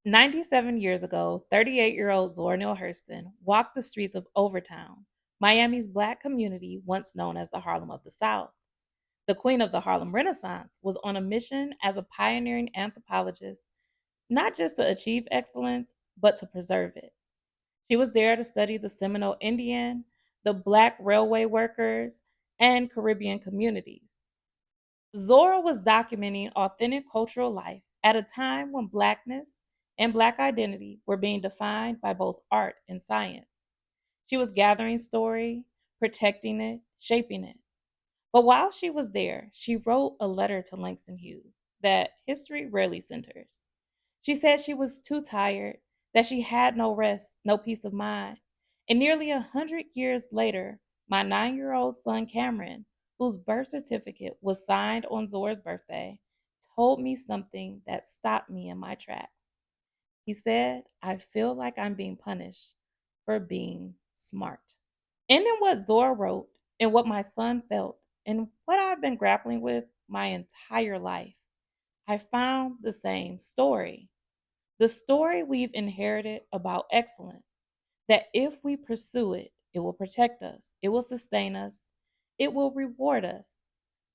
97 years ago, 38-year-old Zora Neale Hurston walked the streets of Overtown, Miami's Black community once known as the Harlem of the South. The queen of the Harlem Renaissance was on a mission as a pioneering anthropologist, not just to achieve excellence, but to preserve it. She was there to study the Seminole Indian, the Black railway workers, and Caribbean communities. Zora was documenting authentic cultural life at a time when Blackness and Black identity were being defined by both art and science. She was gathering story, protecting it, shaping it. But while she was there, she wrote a letter to Langston Hughes that history rarely centers. She said she was too tired, that she had no rest, no peace of mind. And nearly 100 years later, my 9-year-old son Cameron, whose birth certificate was signed on Zora's birthday, told me something that stopped me in my tracks. He said, I feel like I'm being punished for being smart. And in what Zora wrote, and what my son felt, and what I've been grappling with my entire life, I found the same story. The story we've inherited about excellence, that if we pursue it, it will protect us, it will sustain us, it will reward us.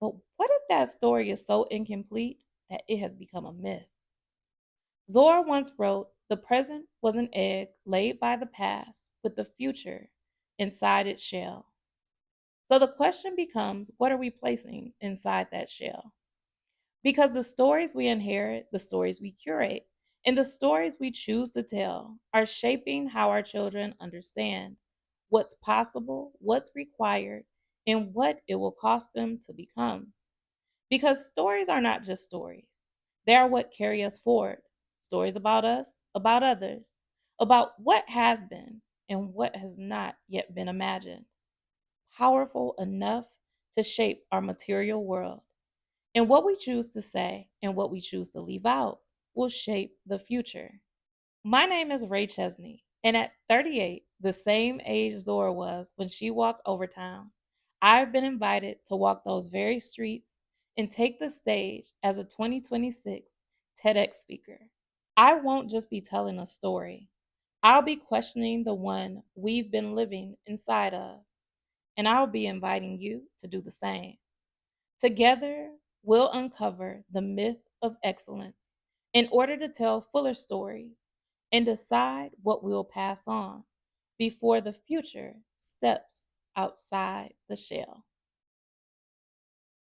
But what if that story is so incomplete that it has become a myth? Zora once wrote, the present was an egg laid by the past with the future inside its shell. So the question becomes, what are we placing inside that shell? Because the stories we inherit, the stories we curate, and the stories we choose to tell are shaping how our children understand what's possible, what's required, and what it will cost them to become. Because stories are not just stories, they are what carry us forward. Stories about us, about others, about what has been and what has not yet been imagined. Powerful enough to shape our material world. And what we choose to say and what we choose to leave out will shape the future. My name is Ray Chesney, and at 38, the same age Zora was when she walked Overtown, I've been invited to walk those very streets and take the stage as a 2026 TEDx speaker. I won't just be telling a story, I'll be questioning the one we've been living inside of, and I'll be inviting you to do the same. Together, we'll uncover the myth of excellence in order to tell fuller stories and decide what we'll pass on before the future steps outside the shell.